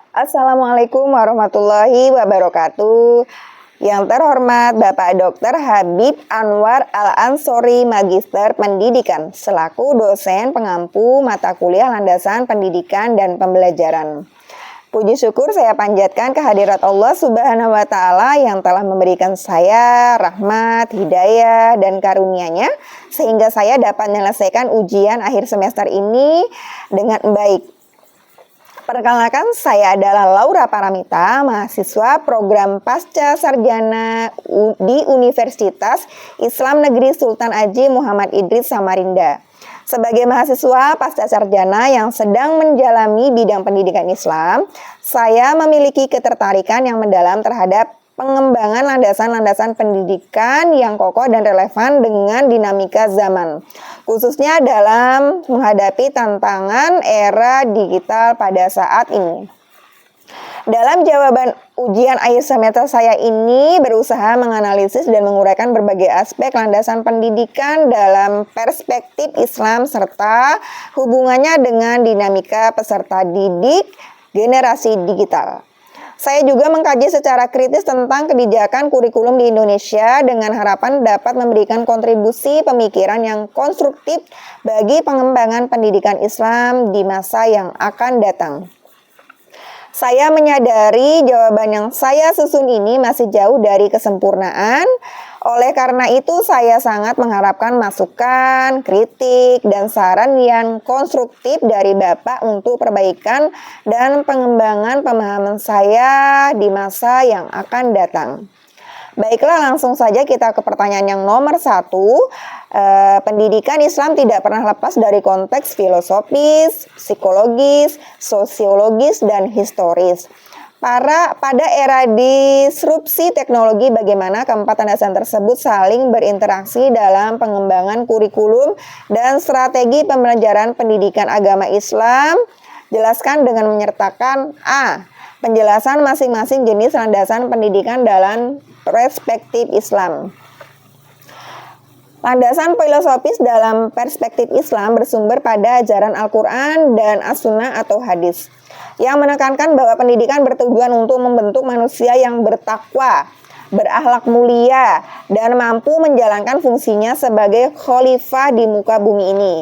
Assalamualaikum warahmatullahi wabarakatuh. Yang terhormat Bapak Dr. Habib Anwar Al-Ansori, Magister Pendidikan, selaku dosen pengampu mata kuliah landasan pendidikan dan pembelajaran. Puji syukur saya panjatkan kehadirat Allah Subhanahu wa Ta'ala yang telah memberikan saya rahmat, hidayah, dan karunia-Nya sehingga saya dapat menyelesaikan ujian akhir semester ini dengan baik. Perkenalkan, saya adalah Laura Paramita, mahasiswa program Pasca Sarjana di Universitas Islam Negeri Sultan Haji Muhammad Idris Samarinda. Sebagai mahasiswa pasca sarjana yang sedang menjalani bidang pendidikan Islam, saya memiliki ketertarikan yang mendalam terhadap pengembangan landasan-landasan pendidikan yang kokoh dan relevan dengan dinamika zaman, khususnya dalam menghadapi tantangan era digital pada saat ini. Dalam jawaban ujian akhir semester saya ini berusaha menganalisis dan menguraikan berbagai aspek landasan pendidikan dalam perspektif Islam serta hubungannya dengan dinamika peserta didik generasi digital. Saya juga mengkaji secara kritis tentang kebijakan kurikulum di Indonesia dengan harapan dapat memberikan kontribusi pemikiran yang konstruktif bagi pengembangan pendidikan Islam di masa yang akan datang. Saya menyadari jawaban yang saya susun ini masih jauh dari kesempurnaan. Oleh karena itu, saya sangat mengharapkan masukan, kritik, dan saran yang konstruktif dari Bapak untuk perbaikan dan pengembangan pemahaman saya di masa yang akan datang. Baiklah, langsung saja kita ke pertanyaan yang nomor 1. Pendidikan Islam tidak pernah lepas dari konteks filosofis, psikologis, sosiologis, dan historis. Pada era disrupsi teknologi, bagaimana keempat landasan tersebut saling berinteraksi dalam pengembangan kurikulum dan strategi pembelajaran pendidikan agama Islam? Jelaskan dengan menyertakan A. Penjelasan masing-masing jenis landasan pendidikan dalam perspektif Islam. Landasan filosofis dalam perspektif Islam bersumber pada ajaran Al-Quran dan As-Sunnah atau hadis, yang menekankan bahwa pendidikan bertujuan untuk membentuk manusia yang bertakwa, berakhlak mulia, dan mampu menjalankan fungsinya sebagai khalifah di muka bumi ini.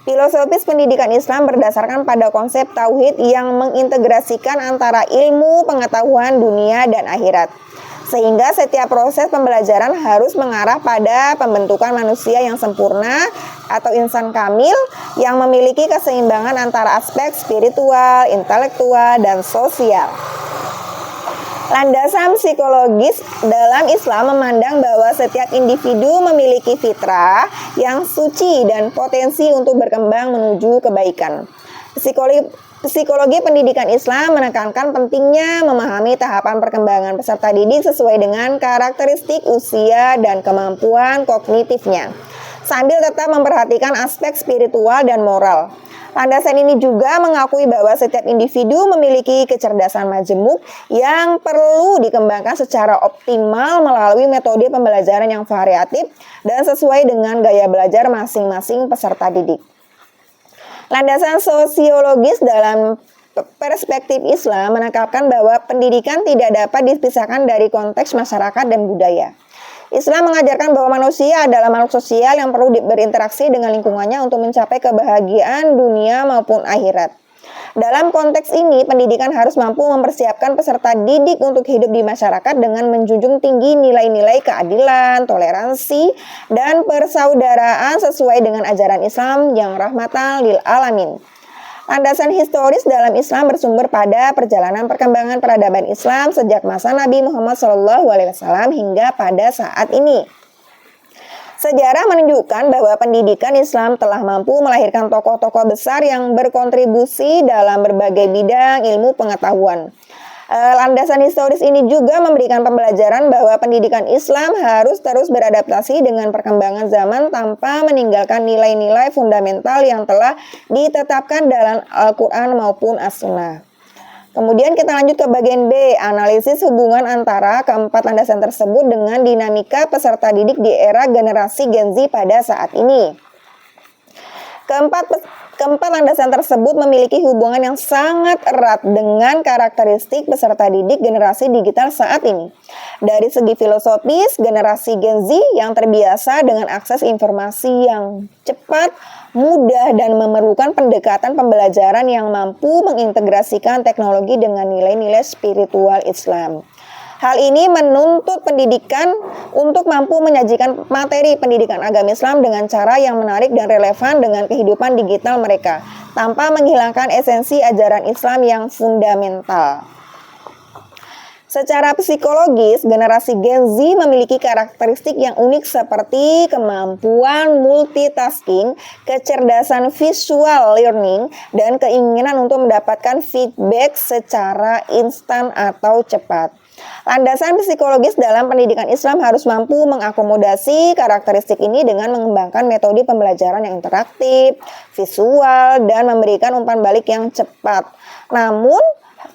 Filosofis pendidikan Islam berdasarkan pada konsep tauhid yang mengintegrasikan antara ilmu, pengetahuan, dunia, dan akhirat. Sehingga setiap proses pembelajaran harus mengarah pada pembentukan manusia yang sempurna atau insan kamil yang memiliki keseimbangan antara aspek spiritual, intelektual, dan sosial. Landasan psikologis dalam Islam memandang bahwa setiap individu memiliki fitrah yang suci dan potensi untuk berkembang menuju kebaikan. Psikologi pendidikan Islam menekankan pentingnya memahami tahapan perkembangan peserta didik sesuai dengan karakteristik usia dan kemampuan kognitifnya, sambil tetap memperhatikan aspek spiritual dan moral. Landasan ini juga mengakui bahwa setiap individu memiliki kecerdasan majemuk yang perlu dikembangkan secara optimal melalui metode pembelajaran yang variatif dan sesuai dengan gaya belajar masing-masing peserta didik. Landasan sosiologis dalam perspektif Islam menekankan bahwa pendidikan tidak dapat dipisahkan dari konteks masyarakat dan budaya. Islam mengajarkan bahwa manusia adalah makhluk sosial yang perlu berinteraksi dengan lingkungannya untuk mencapai kebahagiaan dunia maupun akhirat. Dalam konteks ini, pendidikan harus mampu mempersiapkan peserta didik untuk hidup di masyarakat dengan menjunjung tinggi nilai-nilai keadilan, toleransi, dan persaudaraan sesuai dengan ajaran Islam yang rahmatan lil alamin. Landasan historis dalam Islam bersumber pada perjalanan perkembangan peradaban Islam sejak masa Nabi Muhammad SAW hingga pada saat ini. Sejarah menunjukkan bahwa pendidikan Islam telah mampu melahirkan tokoh-tokoh besar yang berkontribusi dalam berbagai bidang ilmu pengetahuan. Landasan historis ini juga memberikan pembelajaran bahwa pendidikan Islam harus terus beradaptasi dengan perkembangan zaman tanpa meninggalkan nilai-nilai fundamental yang telah ditetapkan dalam Al-Quran maupun As-Sunnah. Kemudian kita lanjut ke bagian B, analisis hubungan antara keempat landasan tersebut dengan dinamika peserta didik di era generasi Gen Z pada saat ini. Keempat Keempat landasan tersebut memiliki hubungan yang sangat erat dengan karakteristik peserta didik generasi digital saat ini. Dari segi filosofis, generasi Gen Z yang terbiasa dengan akses informasi yang cepat, mudah, dan memerlukan pendekatan pembelajaran yang mampu mengintegrasikan teknologi dengan nilai-nilai spiritual Islam. Hal ini menuntut pendidikan untuk mampu menyajikan materi pendidikan agama Islam dengan cara yang menarik dan relevan dengan kehidupan digital mereka, tanpa menghilangkan esensi ajaran Islam yang fundamental. Secara psikologis, generasi Gen Z memiliki karakteristik yang unik seperti kemampuan multitasking, kecerdasan visual learning, dan keinginan untuk mendapatkan feedback secara instan atau cepat. Landasan psikologis dalam pendidikan Islam harus mampu mengakomodasi karakteristik ini dengan mengembangkan metode pembelajaran yang interaktif, visual, dan memberikan umpan balik yang cepat. Namun,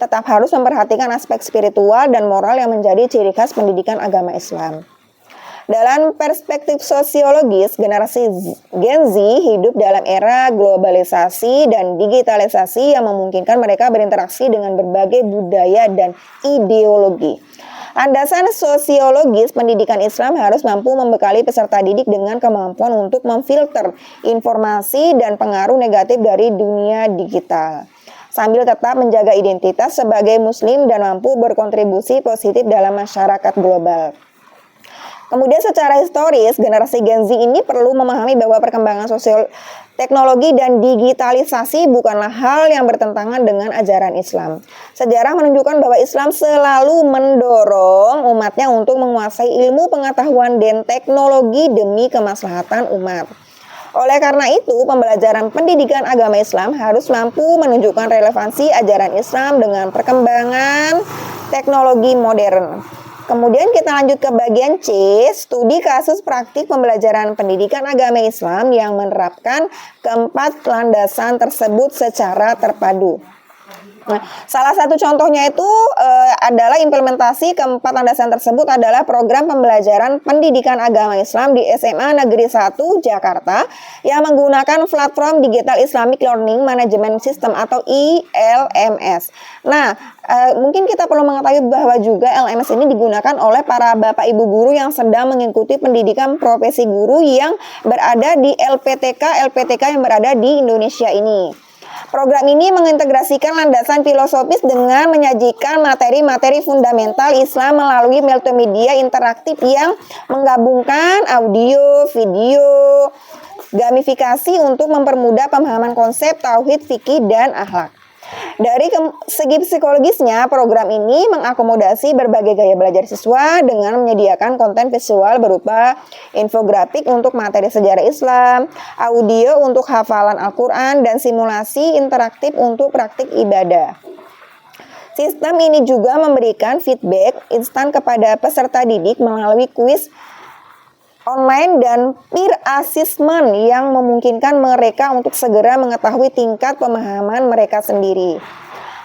tetap harus memperhatikan aspek spiritual dan moral yang menjadi ciri khas pendidikan agama Islam. Dalam perspektif sosiologis, generasi Gen Z hidup dalam era globalisasi dan digitalisasi yang memungkinkan mereka berinteraksi dengan berbagai budaya dan ideologi. Landasan sosiologis pendidikan Islam harus mampu membekali peserta didik dengan kemampuan untuk memfilter informasi dan pengaruh negatif dari dunia digital, sambil tetap menjaga identitas sebagai Muslim dan mampu berkontribusi positif dalam masyarakat global. Kemudian secara historis, generasi Gen Z ini perlu memahami bahwa perkembangan sosial teknologi dan digitalisasi bukanlah hal yang bertentangan dengan ajaran Islam. Sejarah menunjukkan bahwa Islam selalu mendorong umatnya untuk menguasai ilmu pengetahuan dan teknologi demi kemaslahatan umat. Oleh karena itu, pembelajaran pendidikan agama Islam harus mampu menunjukkan relevansi ajaran Islam dengan perkembangan teknologi modern. Kemudian kita lanjut ke bagian C, studi kasus praktik pembelajaran pendidikan agama Islam yang menerapkan keempat landasan tersebut secara terpadu. Nah, salah satu contohnya itu adalah implementasi keempat landasan tersebut adalah program pembelajaran pendidikan agama Islam di SMA Negeri 1 Jakarta yang menggunakan platform Digital Islamic Learning Management System atau ILMS. Nah, mungkin kita perlu mengetahui bahwa juga LMS ini digunakan oleh para bapak ibu guru yang sedang mengikuti pendidikan profesi guru yang berada di LPTK yang berada di Indonesia ini. Program ini mengintegrasikan landasan filosofis dengan menyajikan materi-materi fundamental Islam melalui multimedia interaktif yang menggabungkan audio, video, gamifikasi untuk mempermudah pemahaman konsep tauhid, fikih, dan akhlak. Dari segi psikologisnya, program ini mengakomodasi berbagai gaya belajar siswa dengan menyediakan konten visual berupa infografik untuk materi sejarah Islam, audio untuk hafalan Al-Quran, dan simulasi interaktif untuk praktik ibadah. Sistem ini juga memberikan feedback instan kepada peserta didik melalui kuis online dan peer assessment yang memungkinkan mereka untuk segera mengetahui tingkat pemahaman mereka sendiri.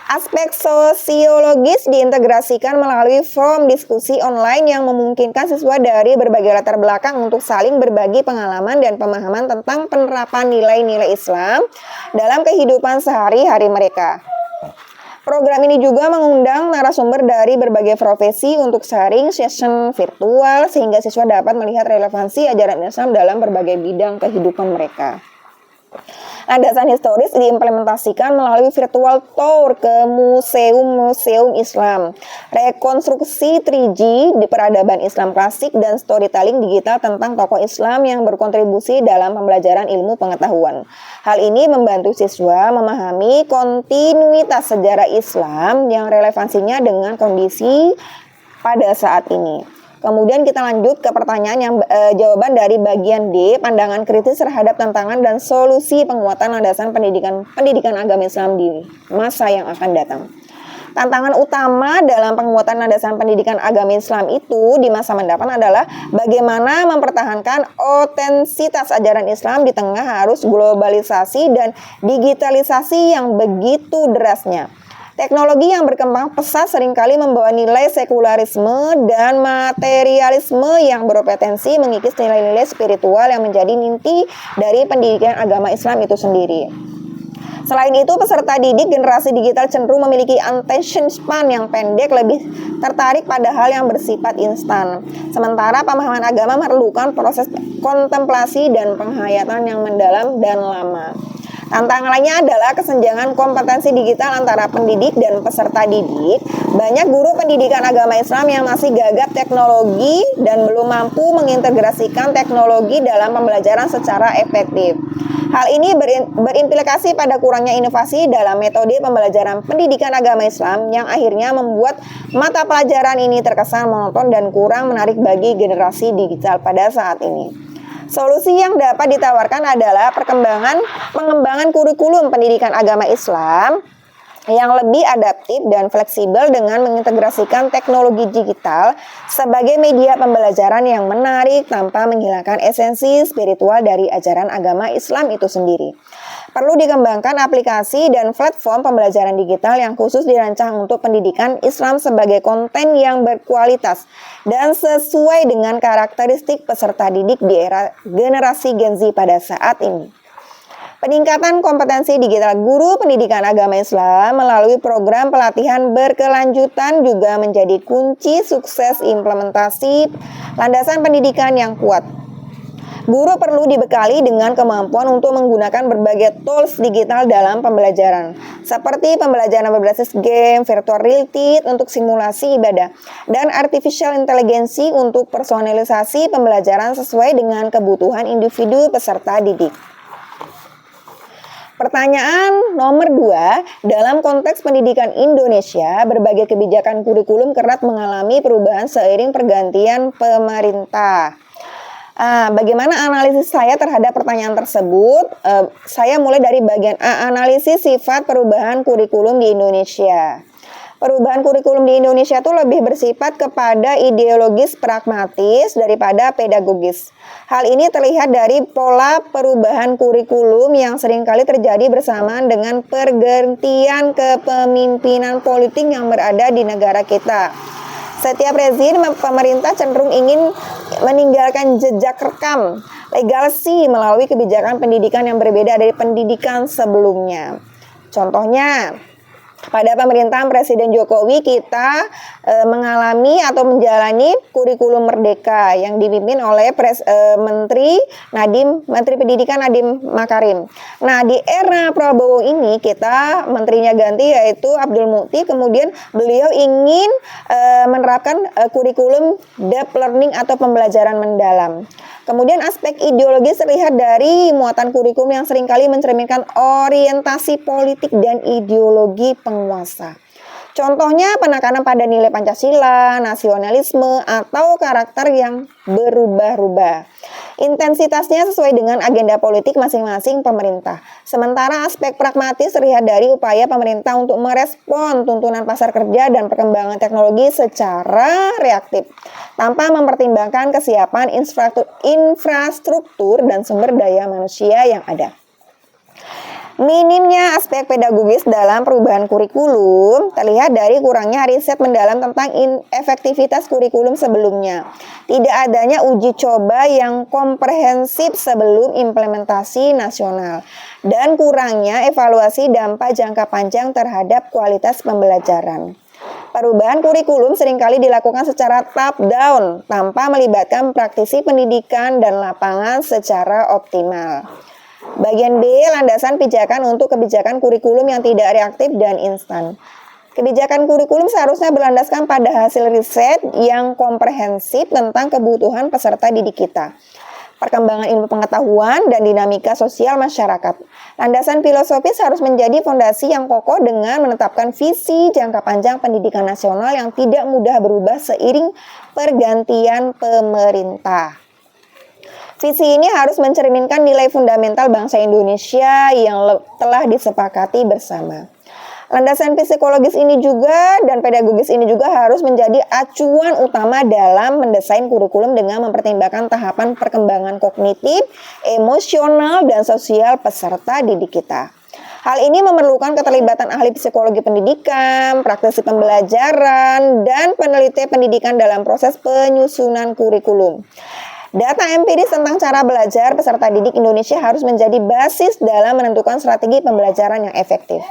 Aspek sosiologis diintegrasikan melalui forum diskusi online yang memungkinkan siswa dari berbagai latar belakang untuk saling berbagi pengalaman dan pemahaman tentang penerapan nilai-nilai Islam dalam kehidupan sehari-hari mereka. Program ini juga mengundang narasumber dari berbagai profesi untuk sharing session virtual sehingga siswa dapat melihat relevansi ajaran Islam dalam berbagai bidang kehidupan mereka. Landasan historis diimplementasikan melalui virtual tour ke museum-museum Islam, rekonstruksi 3G di peradaban Islam klasik, dan storytelling digital tentang tokoh Islam yang berkontribusi dalam pembelajaran ilmu pengetahuan. Hal ini membantu siswa memahami kontinuitas sejarah Islam yang relevansinya dengan kondisi pada saat ini. Kemudian kita lanjut ke pertanyaan yang jawaban dari bagian D, pandangan kritis terhadap tantangan dan solusi penguatan landasan pendidikan agama Islam di masa yang akan datang. Tantangan utama dalam penguatan landasan pendidikan agama Islam itu di masa mendatang adalah bagaimana mempertahankan otentitas ajaran Islam di tengah arus globalisasi dan digitalisasi yang begitu derasnya. Teknologi yang berkembang pesat seringkali membawa nilai sekularisme dan materialisme yang berpotensi mengikis nilai-nilai spiritual yang menjadi inti dari pendidikan agama Islam itu sendiri. Selain itu, peserta didik generasi digital cenderung memiliki attention span yang pendek, lebih tertarik pada hal yang bersifat instan. Sementara pemahaman agama memerlukan proses kontemplasi dan penghayatan yang mendalam dan lama. Tantangan lainnya adalah kesenjangan kompetensi digital antara pendidik dan peserta didik. Banyak guru pendidikan agama Islam yang masih gagap teknologi dan belum mampu mengintegrasikan teknologi dalam pembelajaran secara efektif. Hal ini berimplikasi pada kurangnya inovasi dalam metode pembelajaran pendidikan agama Islam yang akhirnya membuat mata pelajaran ini terkesan monoton dan kurang menarik bagi generasi digital pada saat ini. Solusi yang dapat ditawarkan adalah pengembangan kurikulum pendidikan agama Islam yang lebih adaptif dan fleksibel dengan mengintegrasikan teknologi digital sebagai media pembelajaran yang menarik tanpa menghilangkan esensi spiritual dari ajaran agama Islam itu sendiri. Perlu dikembangkan aplikasi dan platform pembelajaran digital yang khusus dirancang untuk pendidikan Islam sebagai konten yang berkualitas dan sesuai dengan karakteristik peserta didik di era generasi Gen Z pada saat ini. Peningkatan kompetensi digital guru pendidikan agama Islam melalui program pelatihan berkelanjutan juga menjadi kunci sukses implementasi landasan pendidikan yang kuat. Guru perlu dibekali dengan kemampuan untuk menggunakan berbagai tools digital dalam pembelajaran, seperti pembelajaran berbasis game, virtual reality untuk simulasi ibadah, dan artificial intelligence untuk personalisasi pembelajaran sesuai dengan kebutuhan individu peserta didik. Pertanyaan nomor 2, dalam konteks pendidikan Indonesia, berbagai kebijakan kurikulum kerap mengalami perubahan seiring pergantian pemerintah. Bagaimana analisis saya terhadap pertanyaan tersebut? Saya mulai dari bagian A, analisis sifat perubahan kurikulum di Indonesia. Perubahan kurikulum di Indonesia itu lebih bersifat kepada ideologis pragmatis daripada pedagogis. Hal ini terlihat dari pola perubahan kurikulum yang seringkali terjadi bersamaan dengan pergantian kepemimpinan politik yang berada di negara kita. Setiap rezim pemerintah cenderung ingin meninggalkan jejak rekam legasi melalui kebijakan pendidikan yang berbeda dari pendidikan sebelumnya. Contohnya, pada pemerintahan Presiden Jokowi kita mengalami atau menjalani kurikulum merdeka yang dipimpin oleh Menteri Pendidikan Nadiem Makarim. Nah, di era Prabowo ini kita menterinya ganti yaitu Abdul Mukti, kemudian beliau ingin menerapkan kurikulum deep learning atau pembelajaran mendalam. Kemudian aspek ideologis terlihat dari muatan kurikulum yang seringkali mencerminkan orientasi politik dan ideologi penguasa. Contohnya penekanan pada nilai Pancasila, nasionalisme, atau karakter yang berubah-ubah. Intensitasnya sesuai dengan agenda politik masing-masing pemerintah. Sementara aspek pragmatis terlihat dari upaya pemerintah untuk merespon tuntunan pasar kerja dan perkembangan teknologi secara reaktif, tanpa mempertimbangkan kesiapan infrastruktur dan sumber daya manusia yang ada. Minimnya aspek pedagogis dalam perubahan kurikulum terlihat dari kurangnya riset mendalam tentang efektivitas kurikulum sebelumnya. Tidak adanya uji coba yang komprehensif sebelum implementasi nasional, dan kurangnya evaluasi dampak jangka panjang terhadap kualitas pembelajaran. Perubahan kurikulum seringkali dilakukan secara top-down tanpa melibatkan praktisi pendidikan dan lapangan secara optimal. Bagian B, landasan pijakan untuk kebijakan kurikulum yang tidak reaktif dan instan. Kebijakan kurikulum seharusnya berlandaskan pada hasil riset yang komprehensif tentang kebutuhan peserta didik kita, perkembangan ilmu pengetahuan, dan dinamika sosial masyarakat. Landasan filosofis harus menjadi fondasi yang kokoh dengan menetapkan visi jangka panjang pendidikan nasional yang tidak mudah berubah seiring pergantian pemerintah. Visi ini harus mencerminkan nilai fundamental bangsa Indonesia yang telah disepakati bersama. Landasan psikologis ini juga dan pedagogis ini juga harus menjadi acuan utama dalam mendesain kurikulum dengan mempertimbangkan tahapan perkembangan kognitif, emosional, dan sosial peserta didik kita. Hal ini memerlukan keterlibatan ahli psikologi pendidikan, praktisi pembelajaran, dan peneliti pendidikan dalam proses penyusunan kurikulum. Data empiris tentang cara belajar peserta didik Indonesia harus menjadi basis dalam menentukan strategi pembelajaran yang efektif.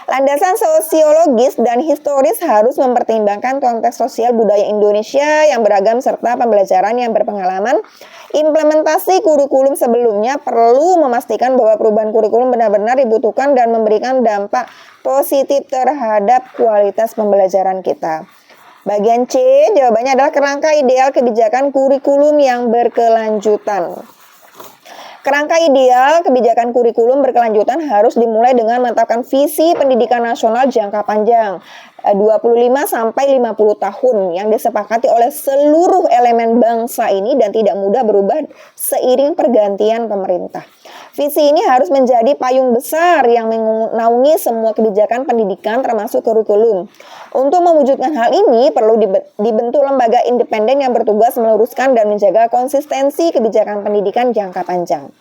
Landasan sosiologis dan historis harus mempertimbangkan konteks sosial budaya Indonesia yang beragam serta pembelajaran yang berpengalaman. Implementasi kurikulum sebelumnya perlu memastikan bahwa perubahan kurikulum benar-benar dibutuhkan dan memberikan dampak positif terhadap kualitas pembelajaran kita. Bagian C, jawabannya adalah kerangka ideal kebijakan kurikulum yang berkelanjutan. Kerangka ideal kebijakan kurikulum berkelanjutan harus dimulai dengan menetapkan visi pendidikan nasional jangka panjang 25 sampai 50 tahun yang disepakati oleh seluruh elemen bangsa ini dan tidak mudah berubah seiring pergantian pemerintah. Visi ini harus menjadi payung besar yang menaungi semua kebijakan pendidikan termasuk kurikulum. Untuk mewujudkan hal ini perlu dibentuk lembaga independen yang bertugas meluruskan dan menjaga konsistensi kebijakan pendidikan jangka panjang.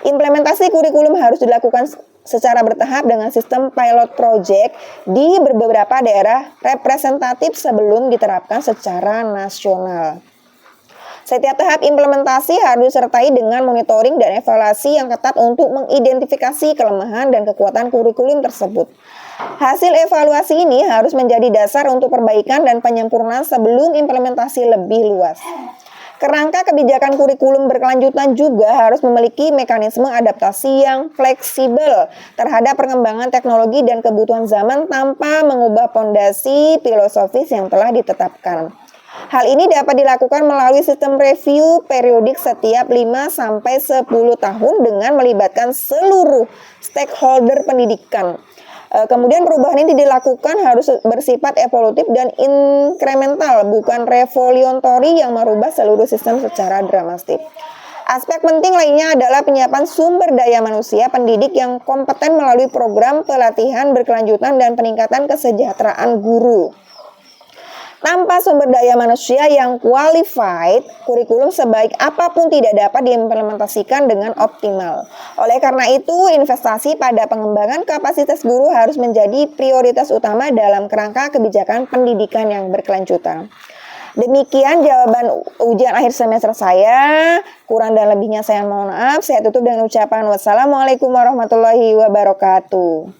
Implementasi kurikulum harus dilakukan secara bertahap dengan sistem pilot project di beberapa daerah representatif sebelum diterapkan secara nasional. Setiap tahap implementasi harus disertai dengan monitoring dan evaluasi yang ketat untuk mengidentifikasi kelemahan dan kekuatan kurikulum tersebut. Hasil evaluasi ini harus menjadi dasar untuk perbaikan dan penyempurnaan sebelum implementasi lebih luas. Kerangka kebijakan kurikulum berkelanjutan juga harus memiliki mekanisme adaptasi yang fleksibel terhadap perkembangan teknologi dan kebutuhan zaman tanpa mengubah fondasi filosofis yang telah ditetapkan. Hal ini dapat dilakukan melalui sistem review periodik setiap 5-10 tahun dengan melibatkan seluruh stakeholder pendidikan. Kemudian perubahan ini dilakukan harus bersifat evolutif dan inkremental, bukan revolutionary yang merubah seluruh sistem secara dramatis. Aspek penting lainnya adalah penyiapan sumber daya manusia pendidik yang kompeten melalui program pelatihan berkelanjutan dan peningkatan kesejahteraan guru. Tanpa sumber daya manusia yang qualified, kurikulum sebaik apapun tidak dapat diimplementasikan dengan optimal. Oleh karena itu, investasi pada pengembangan kapasitas guru harus menjadi prioritas utama dalam kerangka kebijakan pendidikan yang berkelanjutan. Demikian jawaban ujian akhir semester saya. Kurang dan lebihnya saya mohon maaf. Saya tutup dengan ucapan wassalamualaikum warahmatullahi wabarakatuh.